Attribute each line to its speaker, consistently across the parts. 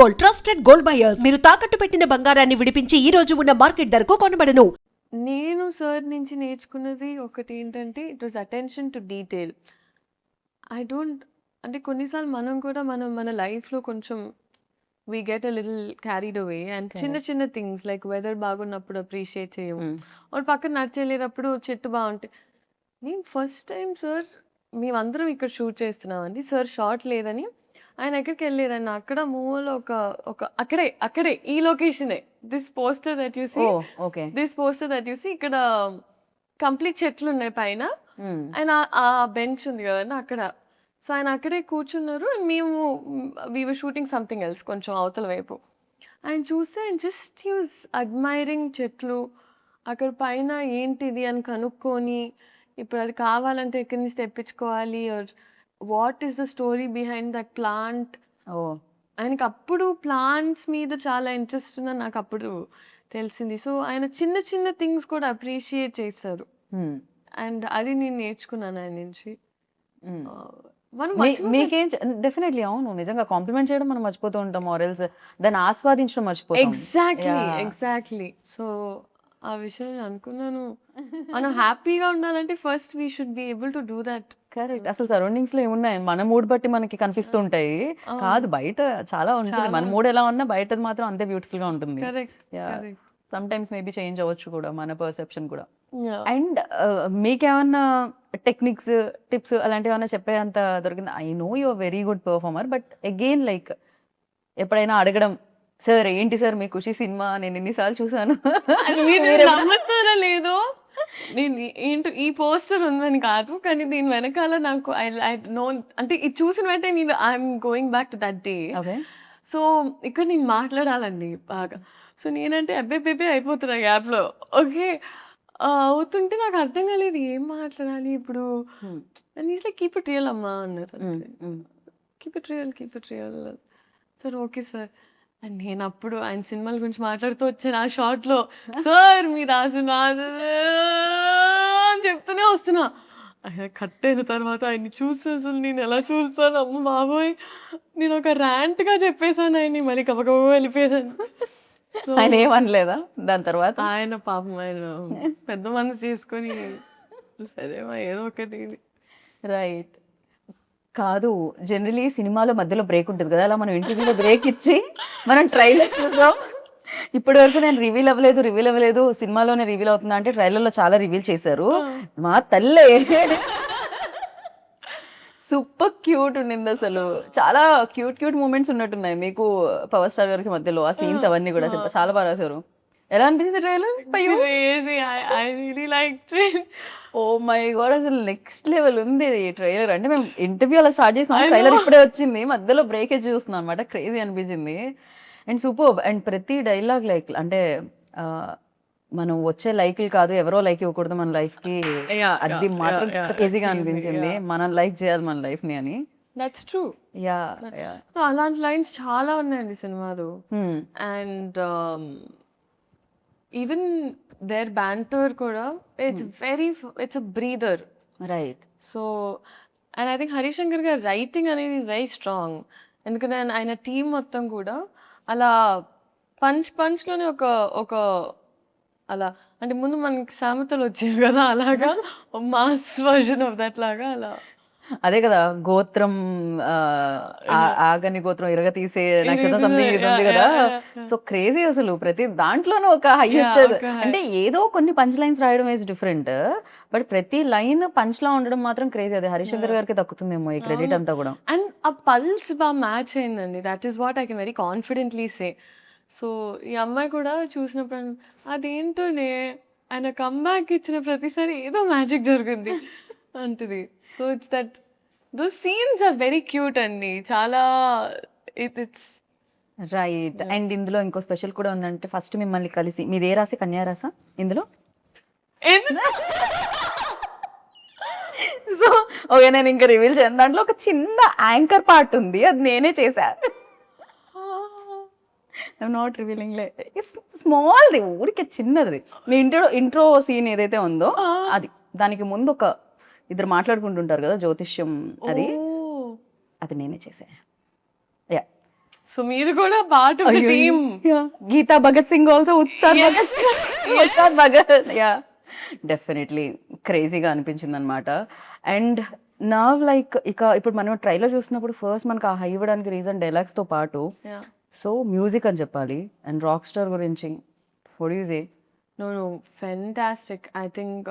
Speaker 1: Gold, trusted gold buyers. మీరు తాకట్టు పెట్టిన బంగారాన్ని విడిపించి ఈ రోజు ఉన్న మార్కెట్ ధరకు కొనబడను.
Speaker 2: నేను సార్ నుంచి నేర్చుకున్నది ఒకటి ఏంటంటే it was attention to detail. I don't అంటే కొన్నిసార్లు మనం కూడా మన లైఫ్లో కొంచెం we get a little carried away and చిన్న చిన్న థింగ్స్ లైక్ వెదర్ బాగున్నప్పుడు అప్రిషియేట్ చేయము, ఒక పక్కన నడిచెళ్ళేటప్పుడు చెట్టు బాగుంటే. నేను ఫస్ట్ టైం సార్ మేమందరం ఇక్కడ షూట్ చేస్తున్నామండి, సార్ షార్ట్ లేదని ఆయన ఎక్కడికి వెళ్ళలేదండి, అక్కడ మూవలో ఒక ఒక అక్కడే ఈ లొకేషనే this poster that you see
Speaker 3: okay
Speaker 2: this poster that you see ఇక్కడ కంప్లీట్ చెట్లు ఉన్నాయి పైన, ఆయన ఆ బెంచ్ ఉంది కదండి అక్కడ. సో ఆయన అక్కడే కూర్చున్నారు అండ్ మేము we were shooting something else కొంచెం అవతల వైపు. ఆయన చూస్తే ఆయన జస్ట్ హీ వాజ్ అడ్మైరింగ్ చెట్లు, అక్కడ పైన ఏంటిది అని కనుక్కొని ఇప్పుడు అది కావాలంటే ఎక్కడి నుంచి తెప్పించుకోవాలి or what is the story behind that plant. ఆయనకి అప్పుడు ప్లాంట్స్ మీద చాలా ఇంట్రెస్ట్ ఉందని నాకు అప్పుడు తెలిసింది. సో ఆయన చిన్న చిన్న థింగ్స్ కూడా అప్రిషియేట్ చేస్తారు అండ్ అది నేను నేర్చుకున్నాను ఆయన నుంచి.
Speaker 3: మీకేం డెఫినెట్లీ అవును, నిజంగా కాంప్లిమెంట్ చేయడం మనం మర్చిపోతూ ఉంటాం, ఆరెల్స్ దాన్ని ఆస్వాదించడం మర్చిపోతాం.
Speaker 2: ఎగ్జాక్ట్లీ. సో ఆ విషయం నేను అనుకున్నాను, మనం హ్యాపీగా ఉండాలంటే first we should be able to do that.
Speaker 3: Correct. అసలు సరౌండింగ్స్ లో ఏమున్నాయి మన మూడ్ బట్టి మనకి కనిపిస్తూ ఉంటాయి, కాదు బయట చాలా ఉంటుంది, మన మూడ్ ఎలా ఉన్నా బయటది మాత్రం అంతే బ్యూటిఫుల్ గా ఉంటుంది. సమ్ టైమ్స్ మేబీ చేంజ్ అవ్వచ్చు కూడా మన పర్సెప్షన్ కూడా. అండ్ మీకేమన్నా టెక్నిక్స్ టిప్స్ అలాంటివి ఏమన్నా చెప్పేంత దొరికింది? I know you are very good performer, but again like ఎప్పుడైనా అడగడం, సార్ ఏంటి సార్ మీ ఖుషి సినిమా నేను ఎన్నిసార్లు చూసాను,
Speaker 2: నమ్ముతారా లేదో, నేను ఏంటో ఈ పోస్టర్ ఉందని కాదు కానీ దీని వెనకాల నాకు ఐ నో అంటే ఇది చూసిన వెంటనే నేను I'm going back to that day. So ఇక్కడ నేను మాట్లాడాలండి బాగా. సో నేనంటే అబ్బే అయిపోతున్నా గ్యాప్లో. ఓకే అవుతుంటే నాకు అర్థం కాలేదు ఏం మాట్లాడాలి ఇప్పుడు. And is like keep it real అమ్మా అన్నారు, keep it real. Sir okay sir. And నేను అప్పుడు ఆయన సినిమాల గురించి మాట్లాడుతూ వచ్చాను ఆ షార్ట్లో, సార్ మీరు ఆ సినిమా అని చెప్తూనే వస్తున్నా. ఆయన కట్ అయిన తర్వాత ఆయన్ని చూస్తే అసలు నేను ఎలా చూస్తాను, అమ్మ బాబోయ్ నేను ఒక ర్యాంట్గా చెప్పేశాను ఆయన్ని, మళ్ళీ కబకబ వెళ్ళిపోయాను. సో
Speaker 3: ఆయన ఏమనలేదా దాని తర్వాత?
Speaker 2: ఆయన పాపం ఆయన పెద్ద మనసు చేసుకొని సరేమా ఏదో ఒకటి.
Speaker 3: రైట్. కాదు జనరలీ సినిమాలో మధ్యలో బ్రేక్ ఉంటుంది కదా, అలా మనం ఇంటర్వ్యూలో బ్రేక్ ఇచ్చి మనం ట్రైలర్ చూద్దాం. ఇప్పటి వరకు నేను రివీల్ అవ్వలేదు సినిమాలోనే రివీల్ అవుతుందా అంటే ట్రైలర్లో చాలా రివీల్ చేశారు. మా తల్లే సూపర్ క్యూట్ ఉండింది, అసలు చాలా క్యూట్ మూమెంట్స్ ఉన్నట్టున్నాయి మీకు పవర్ స్టార్ గారికి మధ్యలో ఆ సీన్స్ అవన్నీ కూడా చాలా బాగా రాశారు. ఎలా అనిపించింది ట్రైలర్? ఓ మై గాడ్ అసలు నెక్స్ట్ లెవెల్ ఉంది ట్రైలర్. అంటే మేము ఇంటర్వ్యూ అలా స్టార్ట్ చేసాం, ట్రైలర్ ఇప్పుడే వచ్చింది, మధ్యలో బ్రేక్ చూస్తున్నాం అనమాట. క్రేజీ అనిపించింది అండ్ సూపర్. అండ్ ప్రతి డైలాగ్ లైక్ అంటే మనం వచ్చే లైక్లు కాదు, ఎవరో లైక్ ఇవ్వకూడదు మన లైఫ్ కి, అది మాత్రం క్రేజీగా అనిపించింది. మనం లైక్ చేయాలి మన లైఫ్ ని అని.
Speaker 2: That's true. అలాంటి లైన్స్ చాలా ఉన్నాయండి సినిమాలో. అండ్ ఈవెన్ దేర్ బ్యాంటర్ కూడా it's a breather.
Speaker 3: Right.
Speaker 2: So and I think Harishankar గారి రైటింగ్ అనేది ఈజ్ వెరీ స్ట్రాంగ్. ఎందుకంటే ఆయన టీం మొత్తం కూడా అలా పంచ్లోనే ఒక అలా అంటే ముందు మనకి సామెతలు వచ్చేవి కదా, అలాగా మాస్ వర్జన్ ఆఫ్ దట్ లాగా అలా.
Speaker 3: అదే కదా గోత్రం ఆగని గోత్రం ఇరగ తీసే నక్షత్రం సంథింగ్ ఇది ఉంది కదా. సో క్రేజీ అసలు ప్రతి దాంట్లోనూ ఒక హై వచ్చేది. అంటే ఏదో కొన్ని పంచ్ లైన్స్ రాయడం ఈజ్ డిఫరెంట్, బట్ ప్రతి లైన్ పంచ్ లా ఉండడం మాత్రం క్రేజీ. అదే హరిశంకర్ గారికి దక్కుతుందేమో ఈ క్రెడిట్ అంతా కూడా.
Speaker 2: అండ్ ఆ పల్స్ బాగా మ్యాచ్ అయిందండి, that is what I can very confidently say. So ఈ అమ్మాయి కూడా చూసినప్పుడు అదేంటోనే ఆయన కమ్బ్యాక్ ఇచ్చిన ప్రతిసారి ఏదో మ్యాజిక్ జరిగింది అంటది. So it's that those scenes are very cute అండి, చాలా ఇట్స్
Speaker 3: రైట్. అండ్ ఇందులో ఇంకో స్పెషల్ కూడా ఉందంటే ఫస్ట్ మిమ్మల్ని కలిసి, మీది ఏ రాసి? కన్యా రాసా ఇందులో? సో ఓకే నేను ఇంకా రివీల్ చేయను, దాంట్లో ఒక చిన్న యాంకర్ పార్ట్ ఉంది, అది నేనే చేశా. ఐఎమ్ నాట్ రివీలింగ్, స్మాల్ది ఊరికే చిన్నది. మీ ఇంట్రో సీన్ ఏదైతే ఉందో అది, దానికి ముందు ఒక ఇద్దరు మాట్లాడుకుంటుంటారు కదా జ్యోతిష్యం, అది నేనే చేసా.
Speaker 2: సో మీరు కూడా part of the team.
Speaker 3: Geetha Bhagat Singh also Ustaad Bhagat yeah definitely క్రేజీగా అనిపించింది అనమాట. అండ్ నా లైక్ ఇప్పుడు మనం ట్రైలర్ చూసినప్పుడు ఫస్ట్ మనకు ఆ హై ఇవ్వడానికి రీజన్ డైలాగ్స్ తో పాటు సో మ్యూజిక్ అని చెప్పాలి. అండ్ రాక్ స్టార్ గురించి what you say?
Speaker 2: No, fantastic. I think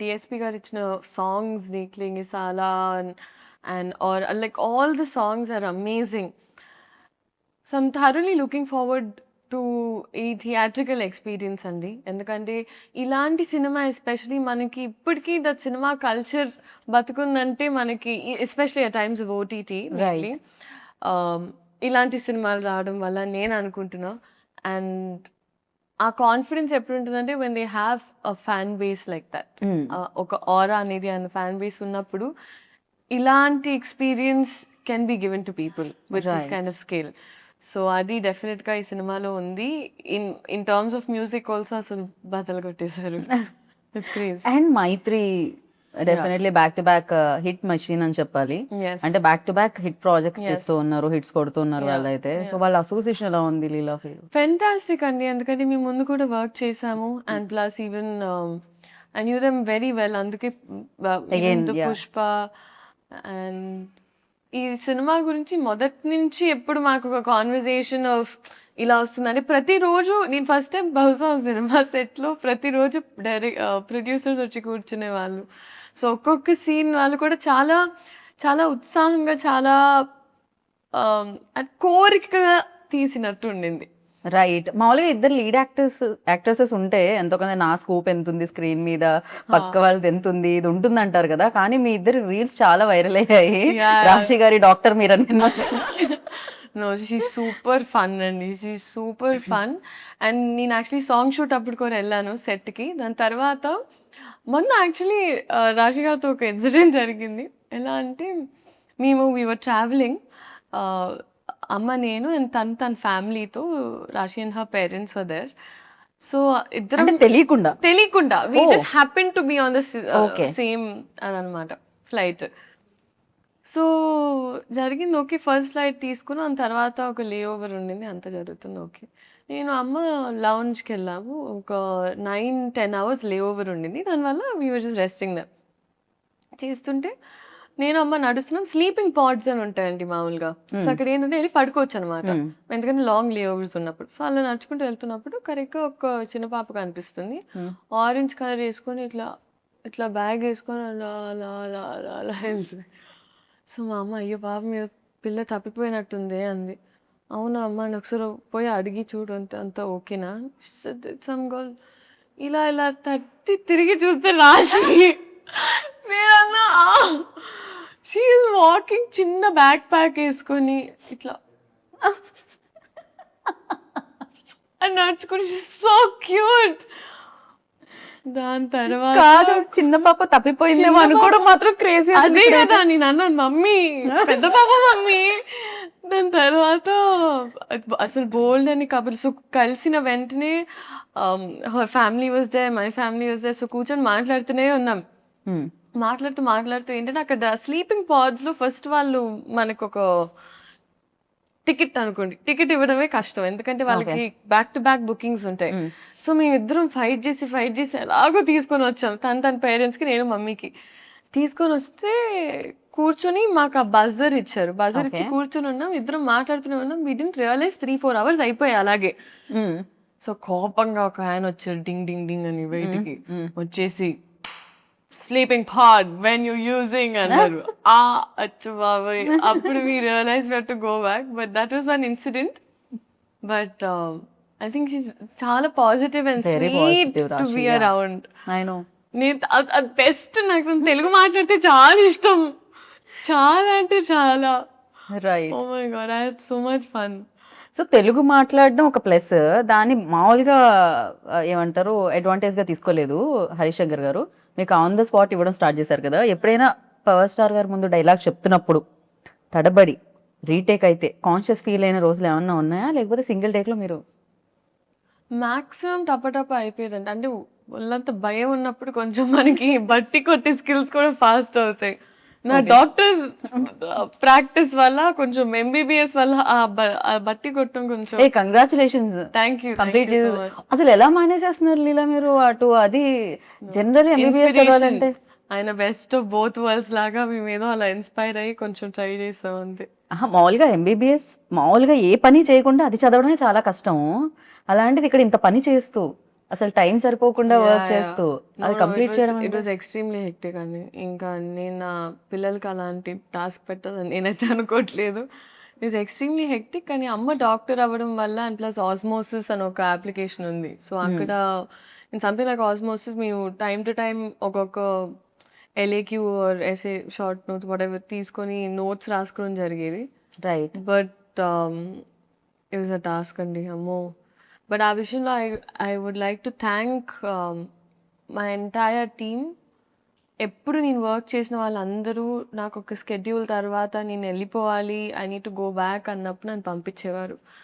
Speaker 2: DSP గారు ఇచ్చిన songs, Niklingi Sala, and or like all the songs are amazing. So I'm thoroughly looking forward to ఈ theatrical experience అండి. ఎందుకంటే ఇలాంటి cinema especially మనకి ఇప్పటికీ that cinema culture బతుకుందంటే మనకి especially at times of OTT ఇలాంటి సినిమాలు రావడం వల్ల నేను అనుకుంటున్నా. అండ్ ఆ కాన్ఫిడెన్స్ ఎప్పుడు ఉంటుందంటే when they have a fan base like that, ఒక ఆరా అనేది అండ్ ఫ్యాన్ బేస్ ఉన్నప్పుడు ఇలాంటి experience can be given to people with this kind of scale. So అది డెఫినెట్గా ఈ సినిమాలో ఉంది. In terms of music also అసలు బతలు కొట్టేశారు. It's crazy.
Speaker 3: And Mythri definitely back to back hit machine అని చెప్పాలి. అంటే back to back hit projects చేస్తూ ఉన్నారు, హిట్స్ కొడుతున్నారు వాళ్ళైతే. సో వాళ్ళ అసోసియేషన్ ఎలా ఉంది లీలా ఫీల్?
Speaker 2: ఫెంటాస్టిక్ అండి. ఎందుకంటే మేము ముందు కూడా వర్క్ చేసాము and plus even I knew them very well. అందుకే పుష్ప అండ్ ఈ సినిమా గురించి మొదటి నుంచి ఎప్పుడు మాకు ఒక కాన్వర్జేషన్ ఆఫ్ ఇలా వస్తుందంటే ప్రతిరోజు నేను ఫస్ట్ టైం బహుశా సినిమా సెట్లో ప్రతిరోజు ప్రొడ్యూసర్స్ వచ్చి కూర్చునే వాళ్ళు. సో ఒక్కొక్క సీన్ వాళ్ళు కూడా చాలా చాలా ఉత్సాహంగా చాలా కోరికగా తీసినట్టు ఉండింది.
Speaker 3: రైట్. మామూలుగా ఇద్దరు లీడ్ యాక్ట్రెసెస్ ఉంటే ఎంతో కొంత నా స్కోప్ ఎంత ఉంది స్క్రీన్ మీద, పక్క వాళ్ళది ఎంత ఉంది, ఇది ఉంటుంది అంటారు కదా. కానీ మీ ఇద్దరు రీల్స్ చాలా వైరల్ అయ్యాయి. రాశి గారి డాక్టర్ మీరు అని.
Speaker 2: నో, షీ సూపర్ ఫన్ అండి, షీ సూపర్ ఫన్. అండ్ నేను యాక్చువల్లీ సాంగ్ షూట్ అప్పుడు కూడా వెళ్ళాను సెట్కి. దాని తర్వాత మొన్న యాక్చువల్లీ రాశి గారితో ఒక ఇన్సిడెంట్ జరిగింది. ఎలా అంటే వీవర్ ట్రావెలింగ్, అమ్మ నేను అండ్ తన ఫ్యామిలీతో, Raashi and her parents were there. So ఇద్దరం తెలియకుండా we just happen to be on the same అదనమాట ఫ్లైట్. సో జరిగింది ఓకే, ఫస్ట్ ఫ్లైట్ తీసుకున్నాం. తర్వాత ఒక లే ఓవర్ ఉండింది, అంతా జరుగుతుంది ఓకే. నేను అమ్మ లౌంజ్కి వెళ్ళాము, ఒక 9-10 hours లే ఓవర్ ఉండింది. దానివల్ల we were just resting them. చేస్తుంటే నేను అమ్మ నడుస్తున్నాం. స్లీపింగ్ పాడ్స్ అని ఉంటాయండి మామూలుగా. సో అక్కడ ఏంటంటే వెళ్ళి పడుకోవచ్చు అనమాట, ఎందుకంటే లాంగ్ లే ఓవర్స్ ఉన్నప్పుడు. సో అలా నడుచుకుంటూ వెళ్తున్నప్పుడు కరెక్ట్గా ఒక చిన్న పాప కనిపిస్తుంది, ఆరెంజ్ కలర్ వేసుకొని ఇట్లా ఇట్లా బ్యాగ్ వేసుకొని అలా అలా అలా అలా అలా వెళ్తుంది. సో మా అమ్మ అయ్యో పాప మీద పిల్ల తప్పిపోయినట్టుంది అంది. అవునా అమ్మ అని ఒకసారి పోయి అడిగి చూడు అంత ఓకేనా. సమ్ గర్ల్ ఇలా ఇలా తట్టి తిరిగి చూస్తే రాశి. నేనన్నా షీ ఈజ్ వాకింగ్, చిన్న బ్యాక్ ప్యాక్ వేసుకొని ఇట్లా నడుచుకొని, సో క్యూట్. దాని తర్వాత
Speaker 3: చిన్న పాప తప్పిపోయిందేమో అనుకోవడం మాత్రం క్రేజీ.
Speaker 2: అదే కదా నేను అన్నాను, మమ్మీ పెద్ద పాప మమ్మీ. దాని తర్వాత అసలు బోల్డ్ అని కబుర్లు. సో కలిసిన వెంటనే her family was there, my family was there. So కూర్చొని మాట్లాడుతూనే ఉన్నాం. మాట్లాడుతూ ఏంటంటే అక్కడ స్లీపింగ్ పాడ్స్లో ఫస్ట్ వాళ్ళు మనకు ఒక టికెట్ అనుకోండి, టికెట్ ఇవ్వడమే కష్టం, ఎందుకంటే వాళ్ళకి బ్యాక్ టు బ్యాక్ బుకింగ్స్ ఉంటాయి. సో మేమిద్దరం ఫైట్ చేసి ఎలాగో తీసుకొని వచ్చాం. తన పేరెంట్స్కి, నేను మమ్మీకి తీసుకొని వస్తే కూర్చొని మాకు ఆ బజర్ ఇచ్చారు. బజర్ ఇచ్చి కూర్చొని ఉన్నాం, ఇద్దరం మాట్లాడుతూనే ఉన్నాం. వి డిడ్ంట్ రియలైజ్ 3-4 hours అయిపోయాయి అలాగే. సో కోపంగా ఒక ఆయన వచ్చారు, డింగ్ డింగ్ డింగ్ అని బయటికి వచ్చేసి, sleeping pod when you using అన్నారు. అచ్చు బాబాయ్, అప్పుడు we realize we have to go back. But that was one incident. But I think she's చాలా positive and sweet to be around. నేను బెస్ట్, నాకు తెలుగు మాట్లాడితే చాలా ఇష్టం, చాలా అంటే చాలా.
Speaker 3: Right.
Speaker 2: Oh my God, I had so much fun.
Speaker 3: So Telugu మాట్లాడడం ఒక ప్లస్, దాన్ని మామూలుగా ఏమంటారు అడ్వాంటేజ్గా తీసుకోలేదు హరీష్ శంకర్ గారు. మీకు ఆన్ ద స్పాట్ ఇవ్వడం స్టార్ట్ చేశారు కదా. ఎప్పుడైనా పవర్ స్టార్ గారు ముందు డైలాగ్ చెప్తున్నప్పుడు తడబడి రీటేక్ అయితే కాన్షియస్ ఫీల్ అయిన రోజులు ఏమన్నా ఉన్నాయా, లేకపోతే సింగిల్ టేక్లో మీరు?
Speaker 2: మ్యాక్సిమం టపటప అయిపోయేదండి. అంటే ఒళ్ళంత భయం ఉన్నప్పుడు కొంచెం మనకి బట్టి కొట్టే స్కిల్స్ కూడా ఫాస్ట్ అవుతాయి. నా డాక్టర్ ప్రాక్టీస్ వల్ల కొంచెం ఎంబీబీఎస్ వల్ల ఆ బట్టి కొట్టడం కొంచెం
Speaker 3: ఏ కంగ్రాచులేషన్స్
Speaker 2: థ్యాంక్ యూ
Speaker 3: కంప్లీట్ చేసి అసలు ఎలా మేనేజ్ చేస్తున్నారు లీలా మీరు అటు అది జనరల్ ఎంబీబీఎస్ చదవాలంటే
Speaker 2: ఆయన బెస్ట్ ఆఫ్ బోత్ వరల్డ్స్ లాగా మేము ఏదో అలా ఇన్స్పైర్ అయ్యి కొంచెం ట్రై చేస్తాం అంతే.
Speaker 3: మామూలుగా ఎంబీబీఎస్ మామూలుగా ఏ పని చేయకుండా అది చదవడమే చాలా కష్టం, అలాంటిది ఇక్కడ ఇంత పని చేస్తూ అసలు టైం సరిపోకుండా వర్క్ చేస్తూ అది కంప్లీట్ చేయడం
Speaker 2: ఇట్ వాజ్ ఎక్స్ట్రీమ్లీ హెక్టిక్ అండి. ఇంకా నేను నా పిల్లలకి అలాంటి టాస్క్ పెట్టాలని నేనైతే అనుకోవట్లేదు. It was extremely hectic. కానీ అమ్మ డాక్టర్ అవ్వడం వల్ల అండ్ ప్లస్ ఆస్మోసిస్ అని ఒక అప్లికేషన్ ఉంది. సో అక్కడ ఇన్ సంథింగ్ లైక్ ఆస్మోసిస్ మేము టైం టు టైం ఒక్కొక్క LAQ or SA short notes whatever తీసుకొని నోట్స్ రాసుకోవడం జరిగేది.
Speaker 3: Right.
Speaker 2: But it was a task అండి అమ్మో. బట్ ఆ విషయంలో I would like to thank my entire team. ఎప్పుడు నేను వర్క్ చేసిన వాళ్ళందరూ నాకు ఒక స్కెడ్యూల్ తర్వాత నేను వెళ్ళిపోవాలి, I need to go back అన్నప్పుడు నన్ను పంపించేవారు.